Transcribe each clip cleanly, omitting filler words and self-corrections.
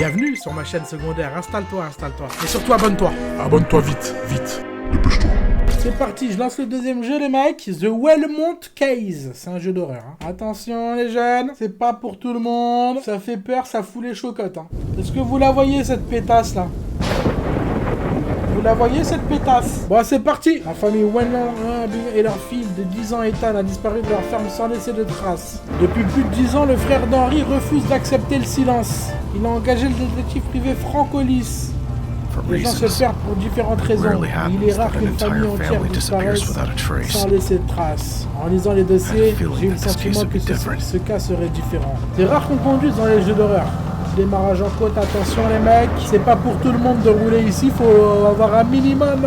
Bienvenue sur ma chaîne secondaire, installe-toi. Et surtout abonne-toi. Abonne-toi vite, dépêche-toi. C'est parti, je lance le deuxième jeu les mecs, The Wellmont Case. C'est un jeu d'horreur. Hein. Attention les jeunes, c'est pas pour tout le monde. Ça fait peur, ça fout les chocottes. Hein. Est-ce que vous la voyez cette pétasse là? Vous la voyez cette pétasse? Bon c'est parti. La famille Wellmont et leur fille de 10 ans Ethan a disparu de leur ferme sans laisser de traces. Depuis plus de 10 ans, le frère d'Henry refuse d'accepter le silence. Il a engagé le détective privé Frank Hollis. Les gens se perdent pour différentes raisons. Il est rare qu'une famille entière disparaisse sans laisser de traces. En lisant les dossiers, j'ai eu le sentiment que ce cas serait différent. C'est rare qu'on conduise dans les jeux d'horreur. Démarrage en côte, attention les mecs, c'est pas pour tout le monde de rouler ici, faut avoir un minimum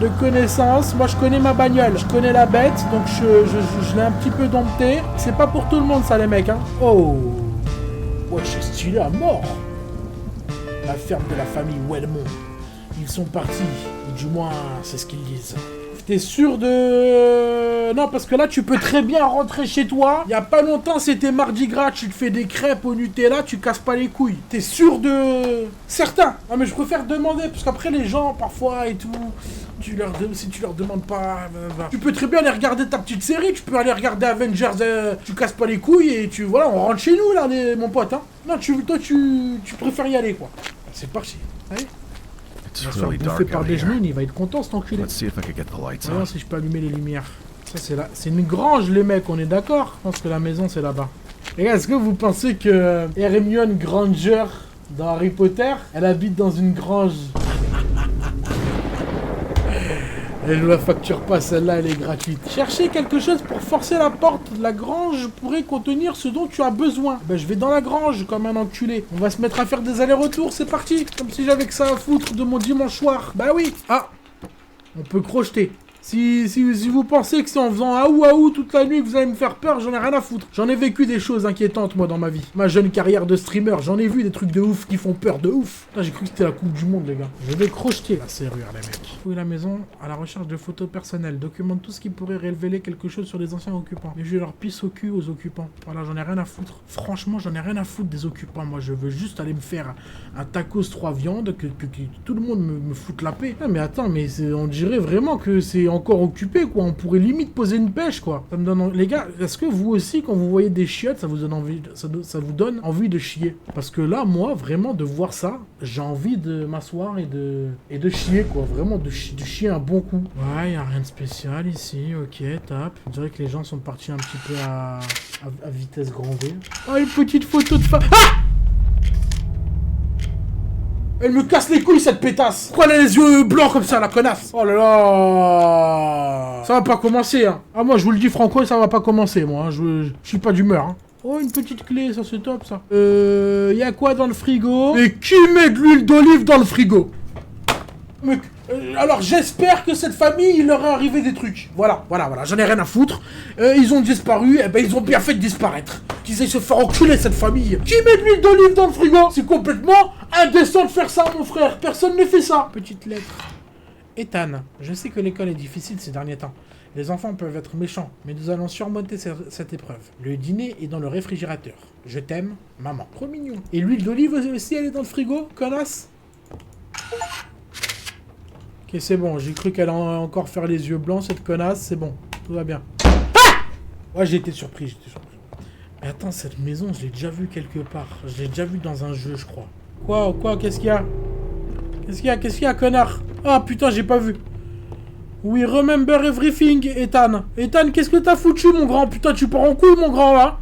de connaissances. Moi je connais ma bagnole, je connais la bête, donc je l'ai un petit peu dompté. C'est pas pour tout le monde ça les mecs, hein. Oh, ouais, c'est stylé à mort. La ferme de la famille Wellmont. Ils sont partis, ou du moins c'est ce qu'ils disent. T'es sûr de... Non, parce que là, tu peux très bien rentrer chez toi. Il y a pas longtemps, c'était Mardi Gras. Tu te fais des crêpes au Nutella, tu casses pas les couilles. T'es sûr de... Certains. Non, mais je préfère demander, parce qu'après, les gens, parfois, et tout... Si tu leur demandes pas... Tu peux très bien aller regarder ta petite série. Tu peux aller regarder Avengers, tu casses pas les couilles, et tu... Voilà, on rentre chez nous, là, mon pote, hein. Non, toi, tu préfères y aller, quoi. C'est parti. Allez. Il va se faire bouffer par des genoux, il va être content cet enculé. Voyons si je peux allumer les lumières. Ça c'est là, c'est une grange les mecs, on est d'accord? Je pense que la maison c'est là-bas. Et est-ce que vous pensez que Hermione Granger dans Harry Potter, elle habite dans une grange? Elle ne la facture pas, celle-là, elle est gratuite. Chercher quelque chose pour forcer la porte. La grange pourrait contenir ce dont tu as besoin. Ben, je vais dans la grange comme un enculé. On va se mettre à faire des allers-retours, c'est parti. Comme si j'avais que ça à foutre de mon dimanche soir. Bah oui. Ah, on peut crocheter. Si vous pensez que c'est en faisant aou toute la nuit que vous allez me faire peur, j'en ai rien à foutre. J'en ai vécu des choses inquiétantes, moi, dans ma vie. Ma jeune carrière de streamer, j'en ai vu des trucs de ouf qui font peur de ouf. Là, j'ai cru que c'était la coupe du monde, les gars. Je vais crocheter la serrure, les mecs. Fouille la maison à la recherche de photos personnelles. Documente tout ce qui pourrait révéler quelque chose sur les anciens occupants. Et je leur pisse au cul aux occupants. Voilà, j'en ai rien à foutre. Franchement, j'en ai rien à foutre des occupants. Moi, je veux juste aller me faire un tacos 3 viandes, que tout le monde me foute la paix. Ah, mais attends, mais on dirait vraiment que c'est encore occupé, quoi. On pourrait limite poser une pêche, quoi. Ça me donne les gars, est-ce que vous aussi, quand vous voyez des chiottes, ça vous donne envie, ça vous donne envie de chier? Parce que là, moi, vraiment, de voir ça, j'ai envie de m'asseoir et de chier, quoi. Vraiment, de chier un bon coup. Ouais, y a rien de spécial ici. Ok, tape. Je dirais que les gens sont partis un petit peu à vitesse grand V. Oh, une petite photo de Ah! Elle me casse les couilles cette pétasse. Pourquoi elle a les yeux blancs comme ça, la connasse? Oh là là. Ça va pas commencer, hein. Ah moi je vous le dis franco, ça va pas commencer moi, hein. Je suis pas d'humeur, hein. Oh une petite clé, ça c'est top ça. Y'a quoi dans le frigo? Et qui met de l'huile d'olive dans le frigo? Mais, alors j'espère que cette famille, il leur est arrivé des trucs. Voilà, j'en ai rien à foutre. Ils ont disparu, et ben ils ont bien fait de disparaître. Qu'ils aillent se faire enculer cette famille. Qui met de l'huile d'olive dans le frigo? C'est complètement indécent de faire ça, mon frère. Personne ne fait ça. Petite lettre. Ethan, je sais que l'école est difficile ces derniers temps. Les enfants peuvent être méchants, mais nous allons surmonter cette épreuve. Le dîner est dans le réfrigérateur. Je t'aime, maman. Trop mignon. Et l'huile d'olive aussi, elle est dans le frigo, connasse? Ok, c'est bon, j'ai cru qu'elle allait encore faire les yeux blancs, cette connasse, c'est bon, tout va bien. Ah! Ouais, j'ai été surpris. Mais attends, cette maison, je l'ai déjà vue quelque part. Je l'ai déjà vue dans un jeu, je crois. Quoi, qu'est-ce qu'il y a? Qu'est-ce qu'il y a, connard? Ah, putain, j'ai pas vu. Oui, remember everything, Ethan. Ethan, qu'est-ce que t'as foutu, mon grand? Putain, tu pars en couille, mon grand, là.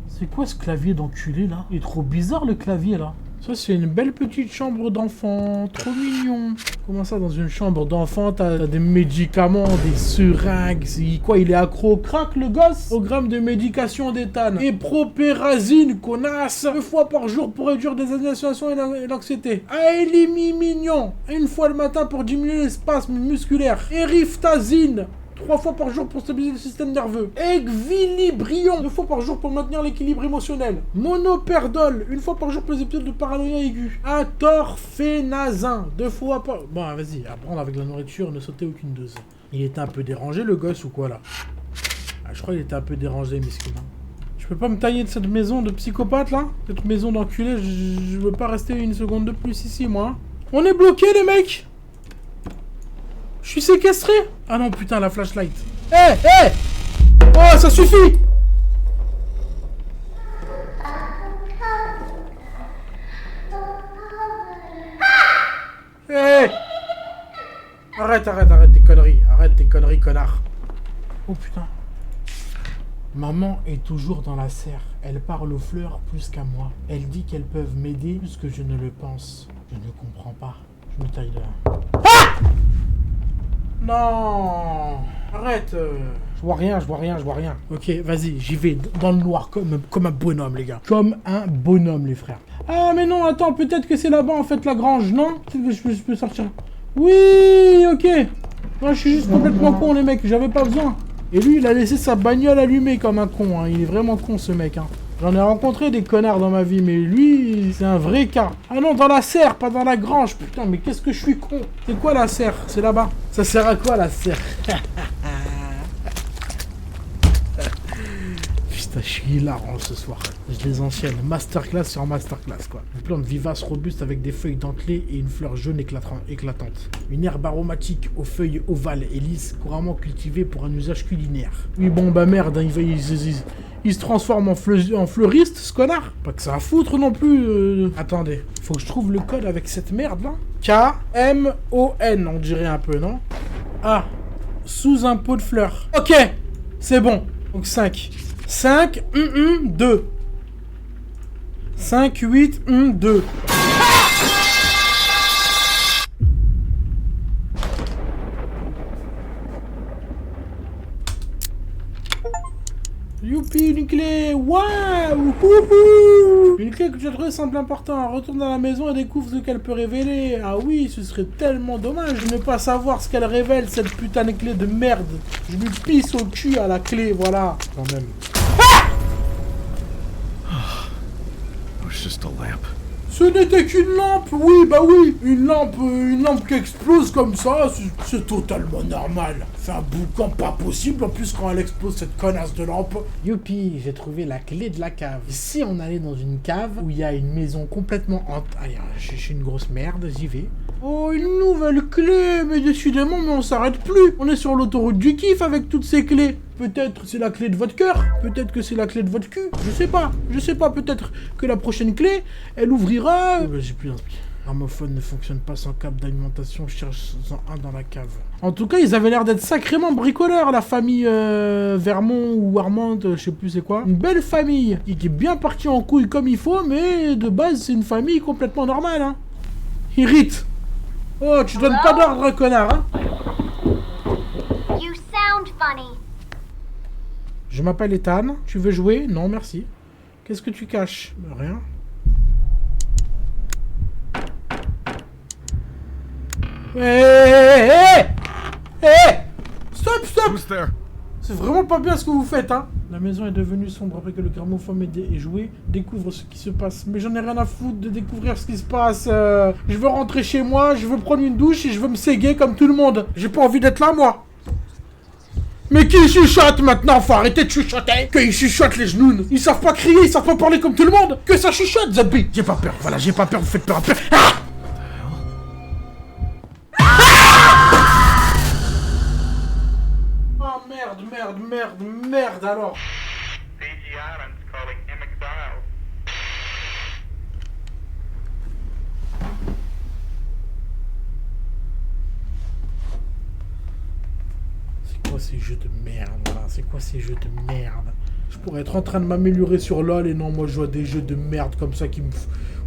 C'est quoi ce clavier d'enculé, là? Il est trop bizarre, le clavier, là. Ça, c'est une belle petite chambre d'enfant. Trop mignon. Comment ça, dans une chambre d'enfant, t'as des médicaments, des seringues. Quoi, il est accro au crack, le gosse? Programme de médication d'Ethan. Et propérazine, connasse. 2 fois par jour pour réduire des hallucinations et l'anxiété. Aélimi mignon. 1 fois le matin pour diminuer les spasmes musculaires. Eriftazine. 3 fois par jour pour stabiliser le système nerveux. Equilibrium, 2 fois par jour pour maintenir l'équilibre émotionnel. Monoperdol, 1 fois par jour pour les épisodes de paranoïa aiguë. Atorphénazin, 2 fois par... Bon, vas-y, à prendre avec la nourriture, ne sautez aucune dose. Il était un peu dérangé, le gosse, ou quoi, là? Ah, je crois qu'il était un peu dérangé, miskin. Je peux pas me tailler de cette maison de psychopathe là? Cette maison d'enculé, je veux pas rester une seconde de plus ici moi. On est bloqué les mecs. Je suis séquestré. Ah non putain la flashlight. Hé. Oh ça suffit. Hé. Arrête tes conneries. Arrête tes conneries connard. Oh putain. Maman est toujours dans la serre. Elle parle aux fleurs plus qu'à moi. Elle dit qu'elles peuvent m'aider plus que je ne le pense. Je ne comprends pas. Je me taille là. Ah! Non! Arrête! Je vois rien. Ok, vas-y, j'y vais dans le noir comme un bonhomme, les gars. Comme un bonhomme, les frères. Ah, mais non, attends, peut-être que c'est là-bas, en fait, la grange, non? Peut-être que je peux sortir. Oui, ok. Moi, je suis juste complètement con, les mecs. J'avais pas besoin. Et lui, il a laissé sa bagnole allumée comme un con. Hein. Il est vraiment con, ce mec. Hein. J'en ai rencontré des connards dans ma vie, mais lui, c'est un vrai cas. Ah non, dans la serre, pas dans la grange. Putain, mais qu'est-ce que je suis con. C'est quoi la serre? C'est là-bas. Ça sert à quoi, la serre? Putain, je suis hilarant ce soir. Je les enchaîne. Masterclass sur masterclass, quoi. Une plante vivace, robuste, avec des feuilles dentelées et une fleur jaune éclatante. Une herbe aromatique aux feuilles ovales et lisses, couramment cultivée pour un usage culinaire. Oui, bon, bah merde, hein, il se transforme en fleuriste, ce connard. Pas que ça à foutre non plus. Attendez, faut que je trouve le code avec cette merde, là. K-M-O-N, on dirait un peu, non? Ah, sous un pot de fleurs. Ok, c'est bon. Donc 5. 5, 2. 5, 8, 2. Youpi, une clé. Waouh. Une clé que je trouve semble important. Retourne à la maison et découvre ce qu'elle peut révéler. Ah oui, ce serait tellement dommage de ne pas savoir ce qu'elle révèle, cette putain de clé de merde. Je lui pisse au cul à la clé, voilà. Quand même. Just a lamp. Ce n'était qu'une lampe, oui, bah oui. Une lampe qui explose comme ça, c'est totalement normal. C'est un boucan pas possible, en plus quand elle explose cette connasse de lampe. Youpi, j'ai trouvé la clé de la cave. Si on allait dans une cave où il y a une maison complètement allez, je suis une grosse merde, j'y vais. Oh, une nouvelle clé, mais décidément, mais on s'arrête plus. On est sur l'autoroute du kiff avec toutes ces clés. Peut-être c'est la clé de votre cœur, peut-être que c'est la clé de votre cul, je sais pas, peut-être que la prochaine clé, elle ouvrira... J'ai plus d'inspiration. L'armophone ne fonctionne pas sans câble d'alimentation, cherche-en un dans la cave. En tout cas, ils avaient l'air d'être sacrément bricoleurs, la famille Vermont ou Armand, je sais plus c'est quoi. Une belle famille, qui est bien partie en couille comme il faut, mais de base, c'est une famille complètement normale, hein. Irrite. Oh, tu donnes pas d'ordre, connard, hein. You sound funny. Je m'appelle Ethan. Tu veux jouer? Non, merci. Qu'est-ce que tu caches? Rien. Hé! Stop! Who's there? C'est vraiment pas bien ce que vous faites, hein. La maison est devenue sombre après que le gramophone est joué. Découvre ce qui se passe. Mais j'en ai rien à foutre de découvrir ce qui se passe. Je veux rentrer chez moi, je veux prendre une douche et je veux me séguer comme tout le monde. J'ai pas envie d'être là, moi. Mais qui chuchote maintenant? Faut arrêter de chuchoter. Qu'ils chuchotent les genoux. Ils savent pas crier, ils savent pas parler comme tout le monde. Que ça chuchote, Zedby. J'ai pas peur, voilà, j'ai pas peur, vous faites peur. Ah! Oh merde alors. Fiji Islands calling McDonald's. C'est quoi ces jeux de merde là? C'est quoi ces jeux de merde? Je pourrais être en train de m'améliorer sur LoL et non, moi je vois des jeux de merde comme ça où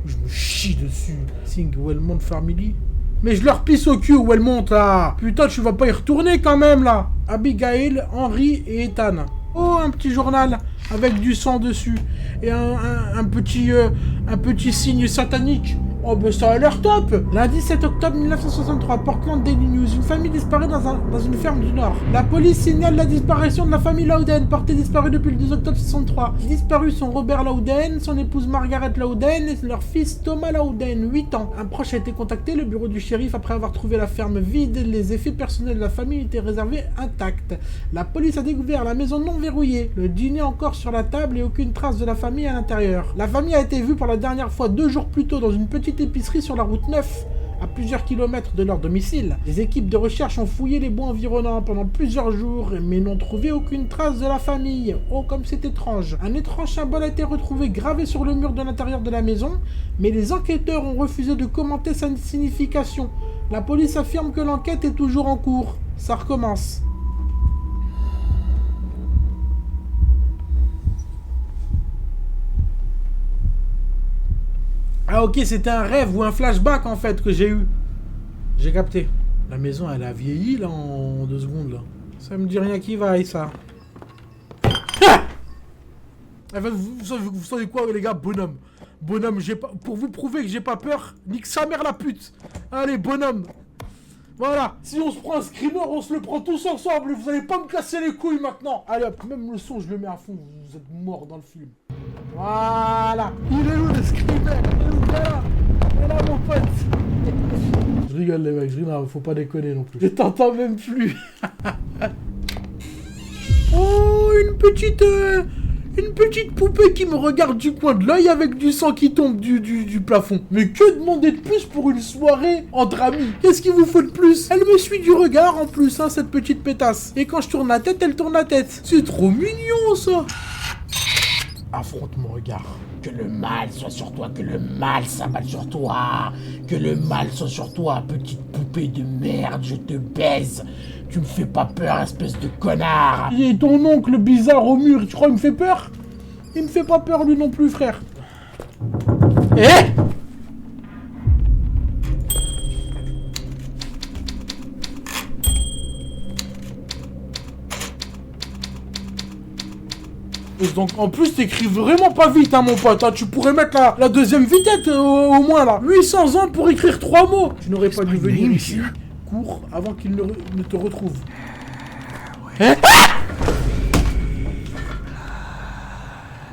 je me chie dessus. Sing Wellmont Family. Mais je leur pisse au cul Wellmont là. Putain, tu vas pas y retourner quand même là. Abigail, Henry et Ethan. Oh, un petit journal avec du sang dessus et un petit signe satanique. Oh bah ça a l'air top. Lundi 7 octobre 1963, Portland Daily News. Une famille disparaît dans une ferme du Nord. La police signale la disparition de la famille Louden, portée disparue depuis le 2 octobre 1963. Les disparus sont Robert Louden, son épouse Margaret Louden et leur fils Thomas Louden, 8 ans. Un proche a été contacté, le bureau du shérif, après avoir trouvé la ferme vide. Les effets personnels de la famille étaient réservés intacts. La police a découvert la maison non verrouillée, le dîner encore sur la table et aucune trace de la famille à l'intérieur. La famille a été vue pour la dernière fois 2 jours plus tôt dans une petite épicerie sur la route 9, à plusieurs kilomètres de leur domicile. Les équipes de recherche ont fouillé les bois environnants pendant plusieurs jours, mais n'ont trouvé aucune trace de la famille. Oh, comme c'est étrange. Un étrange symbole a été retrouvé gravé sur le mur de l'intérieur de la maison, mais les enquêteurs ont refusé de commenter sa signification. La police affirme que l'enquête est toujours en cours. Ça recommence. Ah ok, c'était un rêve ou un flashback en fait que j'ai eu. J'ai capté. La maison elle a vieilli là en 2 secondes là. Ça me dit rien qui vaille ça. Ah vous savez quoi les gars, bonhomme. Bonhomme, j'ai pas. Pour vous prouver que j'ai pas peur, nique sa mère la pute. Allez, bonhomme. Voilà, si on se prend un screamer, on se le prend tous ensemble. Vous allez pas me casser les couilles maintenant. Allez hop, même le son je le mets à fond. Vous êtes morts dans le film. Voilà. Il est où le screamer? Il est là mon pote. Je rigole les mecs, je rigole, faut pas déconner non plus. Je t'entends même plus. Oh, une petite poupée qui me regarde du coin de l'œil avec du sang qui tombe du plafond. Mais que demander de plus pour une soirée entre amis? Qu'est-ce qu'il vous faut de plus? Elle me suit du regard en plus, hein, cette petite pétasse. Et quand je tourne la tête, elle tourne la tête. C'est trop mignon ça. Affronte mon regard. Que le mal soit sur toi, que le mal s'abatte sur toi. Que le mal soit sur toi, petite poupée de merde, je te baise. Tu me fais pas peur, espèce de connard. Et ton oncle bizarre au mur, tu crois qu'il me fait peur? Il me fait pas peur lui non plus, frère. Eh! Donc en plus t'écris vraiment pas vite hein mon pote, hein. Tu pourrais mettre la deuxième vitesse au moins là. 800 ans pour écrire 3 mots. Tu n'aurais pas dû venir ici. Cours avant qu'il ne te retrouve. Hein?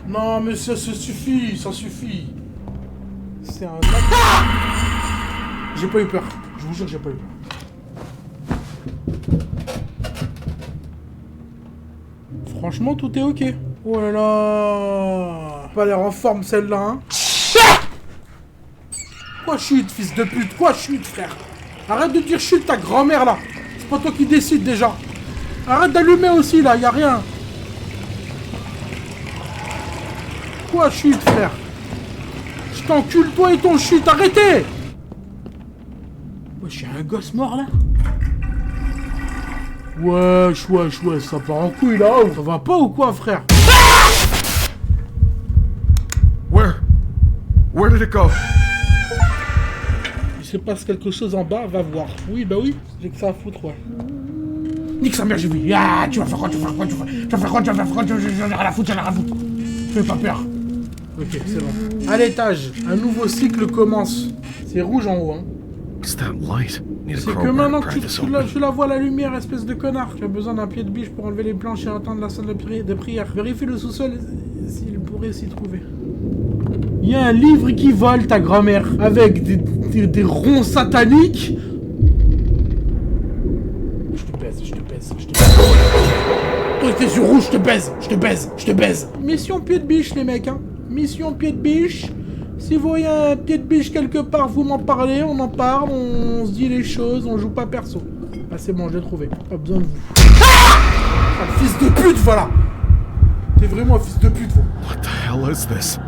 Non mais ça suffit, ça suffit. C'est un... J'ai pas eu peur, je vous jure j'ai pas eu peur. Franchement tout est ok. Oh là là. Pas l'air en forme celle-là hein. Quoi chute fils de pute, quoi chute frère. Arrête de dire chute ta grand-mère là. C'est pas toi qui décide déjà. Arrête d'allumer aussi là, y'a rien. Quoi chute frère. Je t'encule toi et ton chute, arrêtez. Wesh, y'a un gosse mort là. Wesh, ça part en couille là-haut. Ça va pas ou quoi frère? Where did it go? Il se passe quelque chose en bas, va voir. Oui, bah oui, j'ai que ça à foutre, ouais. Nique sa mère, j'ai vu. Ah, tu vas faire quoi? J'en ai rien à foutre. Fais pas peur. Ok, c'est bon. À l'étage, un nouveau cycle commence. C'est rouge en haut, hein. C'est que maintenant que tu la vois la lumière, espèce de connard. Tu as besoin d'un pied de biche pour enlever les planches et atteindre la salle de prière. Vérifie le sous-sol s'il pourrait s'y trouver. Il y a un livre qui vole, ta grand-mère, avec des ronds sataniques. Je te baise. Toi, t'es sur rouge, je te baise. Mission pied de biche, les mecs, hein. Mission pied de biche. Si vous voyez un pied de biche quelque part, vous m'en parlez, on en parle, on se dit les choses, on joue pas perso. Ah, c'est bon, je l'ai trouvé. Pas besoin de vous. Ah, fils de pute, voilà. T'es vraiment un fils de pute, vous. What the hell is this?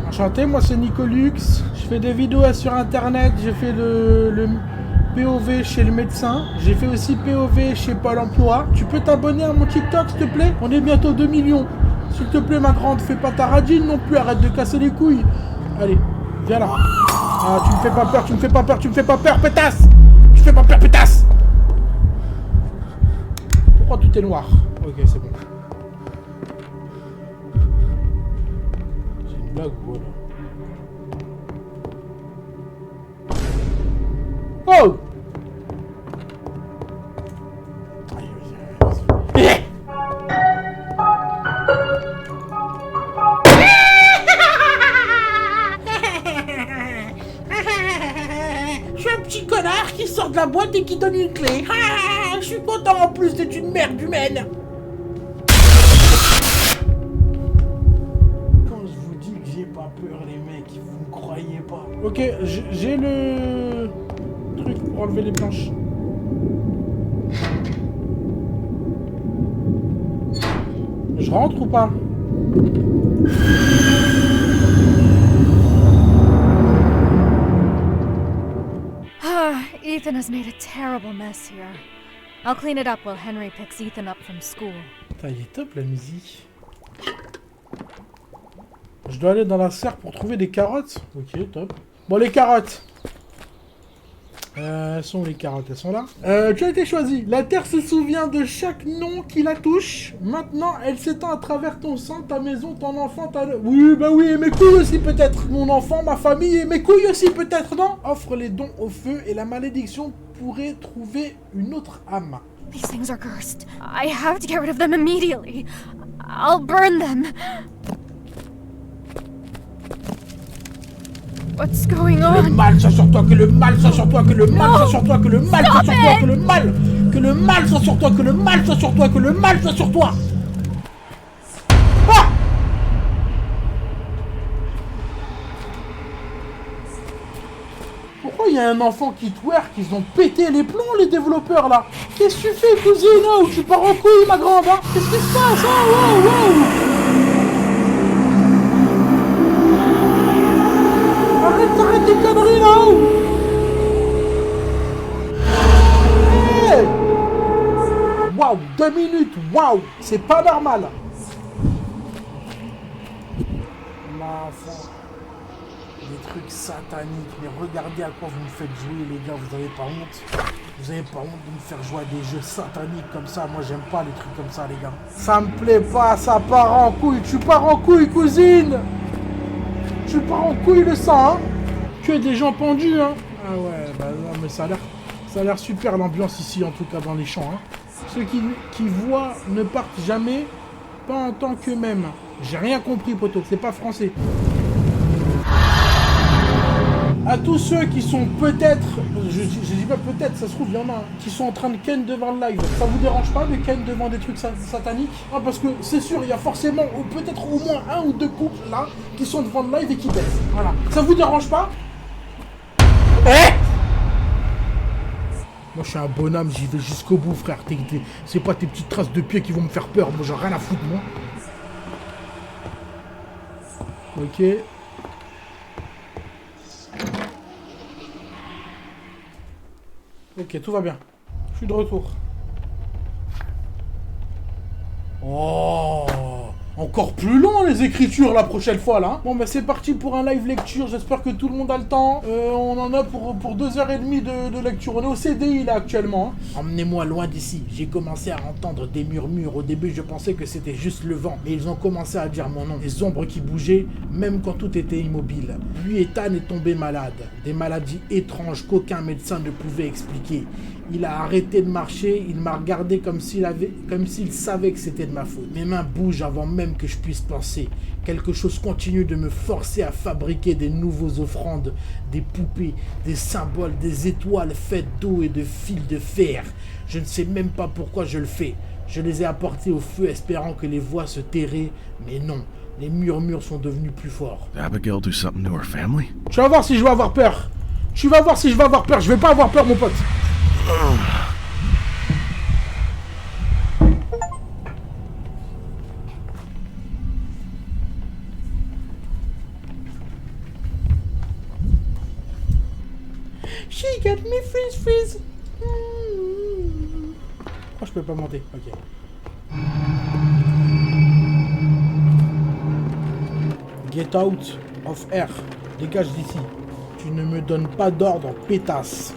Enchanté, moi c'est Nicolux. Je fais des vidéos sur internet. J'ai fait le POV chez le médecin. J'ai fait aussi POV chez Pôle emploi. Tu peux t'abonner à mon TikTok s'il te plaît? On est bientôt 2 millions. S'il te plaît ma grande, fais pas ta radine non plus. Arrête de casser les couilles. Allez, viens là. Ah, tu me fais pas peur, pétasse. Tu fais pas peur, pétasse. Pourquoi tout est noir? Ok, c'est bon. Là, voilà. Oh! Je suis un petit connard qui sort de la boîte et qui donne une clé. Ah, je suis content en plus d'être une merde humaine. Quand je vous dis que j'ai pas peur, les mecs, vous me croyez pas. Ok, j'ai le truc pour enlever les planches. Je rentre ou pas? Ethan has made a terrible mess here. I'll clean it up while Henry picks Ethan up from school. Putain, il est top la musique. Je dois aller dans la serre pour trouver des carottes. Ok, top. Bon, les carottes. Elles sont où les carottes? Elles sont là. Tu as été choisi. La terre se souvient de chaque nom qui la touche. Maintenant, elle s'étend à travers ton sang, ta maison, ton enfant, ta... Oui, bah oui, et mes couilles aussi peut-être. Mon enfant, ma famille et mes couilles aussi peut-être, non? Offre les dons au feu et la malédiction pourrait trouver une autre âme. These things are cursed. I have to get rid of them immediately. I'll burn them. What's going on? Le mal soit sur toi, que le mal soit sur toi, que le mal soit sur toi, que le mal soit sur toi, que le mal, que le mal soit sur toi, que le mal soit sur toi, que le mal soit sur toi. Ah! Pourquoi il y a un enfant qui twerk? Ils ont pété les plombs les développeurs là. Qu'est-ce que tu fais cousine? Oh, tu pars en couille ma grande hein? Qu'est-ce qui se passe? Oh, wow, wow. Arrête tes conneries là-haut! Hey! Waouh, 2 minutes, waouh! C'est pas normal! L'enfant. Des trucs sataniques, mais regardez à quoi vous me faites jouer les gars, vous avez pas honte? Vous avez pas honte de me faire jouer à des jeux sataniques comme ça? Moi j'aime pas les trucs comme ça les gars. Ça me plaît pas, ça part en couille, tu pars en couille cousine! Tu pars en couille le sang, hein? Que des gens pendus, hein? Ah ouais, bah non, mais ça a l'air super l'ambiance ici, en tout cas dans les champs, hein? Ceux qui voient ne partent jamais, pas en tant qu'eux-mêmes. J'ai rien compris, poteau, c'est pas français. À tous ceux qui sont peut-être, je dis pas peut-être, ça se trouve, il y en a, hein, qui sont en train de ken devant le live. Ça vous dérange pas de ken devant des trucs sataniques? Ah, parce que c'est sûr, il y a forcément, ou peut-être au moins 1 ou 2 couples là, qui sont devant le live et qui baissent. Voilà. Ça vous dérange pas? Eh! Moi je suis un bonhomme, j'y vais jusqu'au bout frère. C'est pas tes petites traces de pieds qui vont me faire peur. Moi j'ai rien à foutre moi. Ok. Ok, tout va bien. Je suis de retour. Oh! Encore plus long les écritures la prochaine fois là. Bon bah c'est parti pour un live lecture, j'espère que tout le monde a le temps. On en a pour 2h30 de lecture. On est au CDI là actuellement. Hein. Emmenez-moi loin d'ici. J'ai commencé à entendre des murmures. Au début je pensais que c'était juste le vent. Mais ils ont commencé à dire mon nom. Des ombres qui bougeaient, même quand tout était immobile. Lui Ethan est tombé malade. Des maladies étranges qu'aucun médecin ne pouvait expliquer. Il a arrêté de marcher, il m'a regardé comme s'il savait que c'était de ma faute. Mes mains bougent avant même que je puisse penser. Quelque chose continue de me forcer à fabriquer des nouveaux offrandes, des poupées, des symboles, des étoiles faites d'eau et de fils de fer. Je ne sais même pas pourquoi je le fais. Je les ai apportés au feu espérant que les voix se tairaient, mais non. Les murmures sont devenus plus forts. Abigail do something to her family? Tu vas voir si je vais avoir peur. Tu vas voir si je vais avoir peur. Je vais pas avoir peur, mon pote. She got me freeze. Oh, je peux pas monter. Ok. Get out of air. Dégage d'ici. Tu ne me donnes pas d'ordre, pétasse.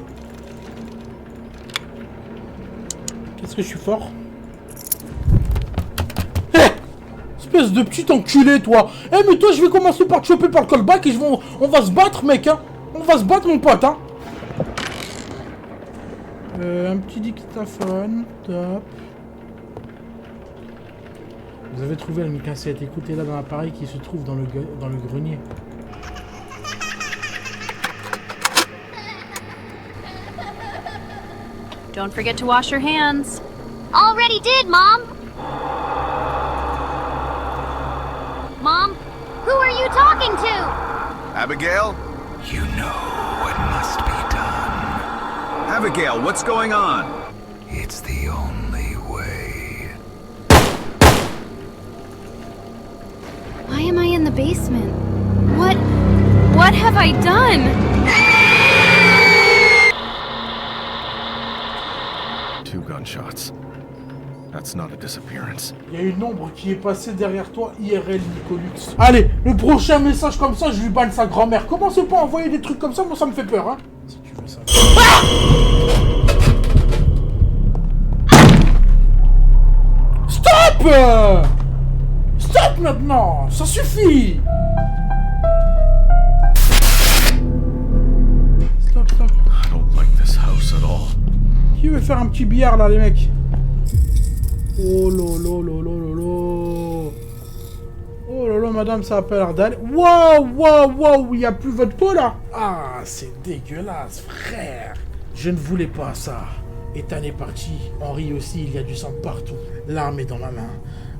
Qu'est-ce que je suis fort? Espèce de petit enculé, toi. Eh, mais toi, je vais commencer par te choper par le callback et on va se battre, mec, hein. On va se battre, mon pote, hein. Un petit dictaphone. Top. Vous avez trouvé une cassette. Écoutez-la dans l'appareil qui se trouve dans le grenier. Don't forget to wash your hands. Already did, Mom. Mom, who are you talking to? Abigail? You know what must be done. Abigail, what's going on? It's the only way. Why am I in the basement? What have I done? Two gunshots. That's not a disappearance. Il y a une ombre qui est passée derrière toi, IRL Nicolux. Allez, le prochain message comme ça, je lui banne sa grand-mère. Commence pas à envoyer des trucs comme ça, moi ça me fait peur, hein. Si tu veux ça. Ah! Stop! Stop maintenant! Ça suffit! Stop, stop. I don't like this house at all. Qui veut faire un petit billard là, les mecs? Oh lolo lolo lolo. Oh lolo, madame, ça a pas l'air d'aller. Waouh, waouh, waouh, il n'y a plus votre peau là. Ah, c'est dégueulasse, frère. Je ne voulais pas ça. Ethan est parti. Henry aussi, il y a du sang partout. L'arme est dans ma main.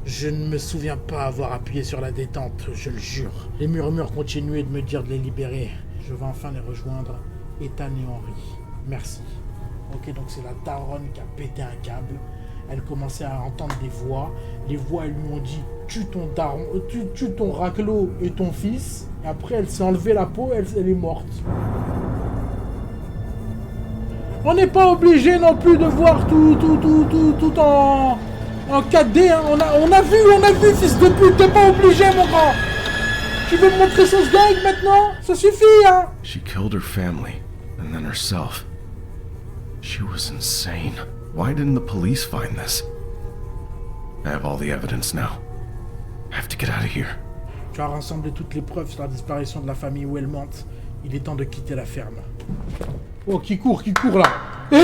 Je ne me souviens pas avoir appuyé sur la détente, je le jure. Les murmures continuaient de me dire de les libérer. Je vais enfin les rejoindre. Ethan et Henry. Merci. Ok, donc c'est la daronne qui a pété un câble. Elle commençait à entendre des voix. Les voix, elles lui ont dit « Tue ton daron, tue ton raclot et ton fils. » Et après, elle s'est enlevé la peau, elle est morte. On n'est pas obligé non plus de voir tout en 4D. Hein. On a vu, fils de pute. T'es pas obligé, mon grand. Tu veux me montrer son gang maintenant? Ça suffit, hein. She killed her family, and then herself. She was insane. Why didn't the police find this? I have all the evidence now. I have to get out of here. Tu as rassemblé toutes les preuves sur la disparition de la famille Wellmont. Il est temps de quitter la ferme. Oh, qui court là. Eh!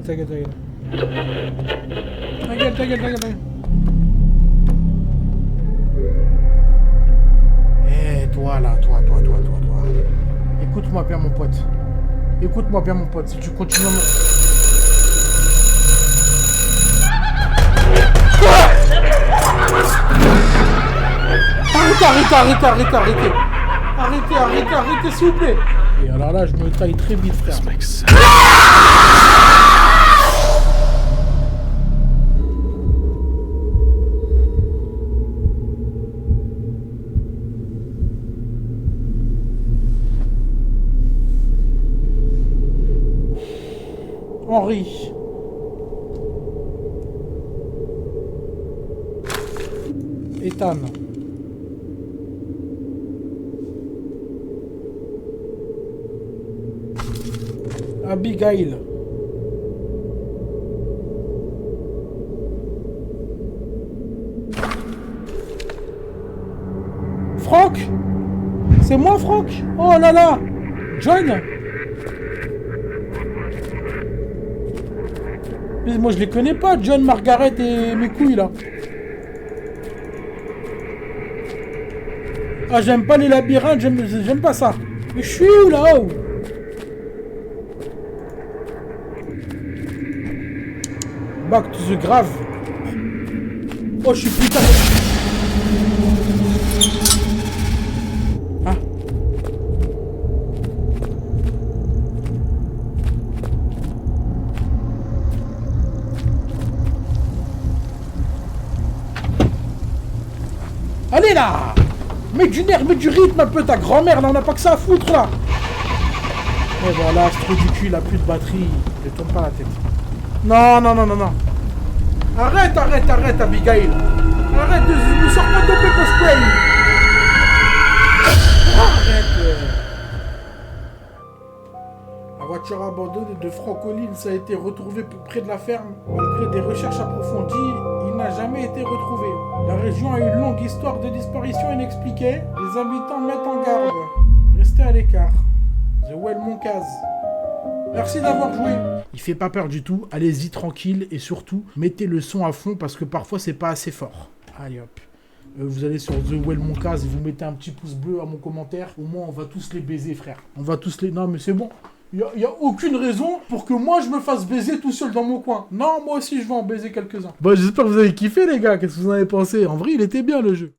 Ta gueule. Eh, toi là, toi. Écoute-moi bien, mon pote. Si tu continues à me... Arrêtez, s'il vous plaît. Et alors là, je me taille très vite, frère. This makes sense. Henry. Ethan. Abigail. Franck. C'est moi, Franck. Oh là là. John. Mais moi je les connais pas, John, Margaret et mes couilles là. Ah, j'aime pas les labyrinthes, j'aime pas ça. Mais je suis où là-haut? Back to the grave. Oh, je suis putain. Ah. Allez là! Mets du nerf, mets du rythme un peu, ta grand-mère, là, on n'a pas que ça à foutre là! Et voilà, ce trou du cul, il a plus de batterie. Ne tourne pas la tête. Non. Arrête, Abigail. Arrête de... Ne sors pas ton pepper spray. Arrête. La voiture abandonnée de Frank Collins a été retrouvée près de la ferme. Malgré des recherches approfondies, il n'a jamais été retrouvé. La région a une longue histoire de disparition inexpliquée. Les habitants mettent en garde. Restez à l'écart. The Wellmont Case. Merci d'avoir joué. Il fait pas peur du tout. Allez-y tranquille et surtout, mettez le son à fond parce que parfois c'est pas assez fort. Allez hop. Vous allez sur The Wellmont Case et vous mettez un petit pouce bleu à mon commentaire. Au moins on va tous les baiser, frère. On va tous les... Non mais c'est bon. Il n'y a aucune raison pour que moi je me fasse baiser tout seul dans mon coin. Non, moi aussi je vais en baiser quelques-uns. Bon, j'espère que vous avez kiffé les gars. Qu'est-ce que vous en avez pensé? En vrai, il était bien le jeu.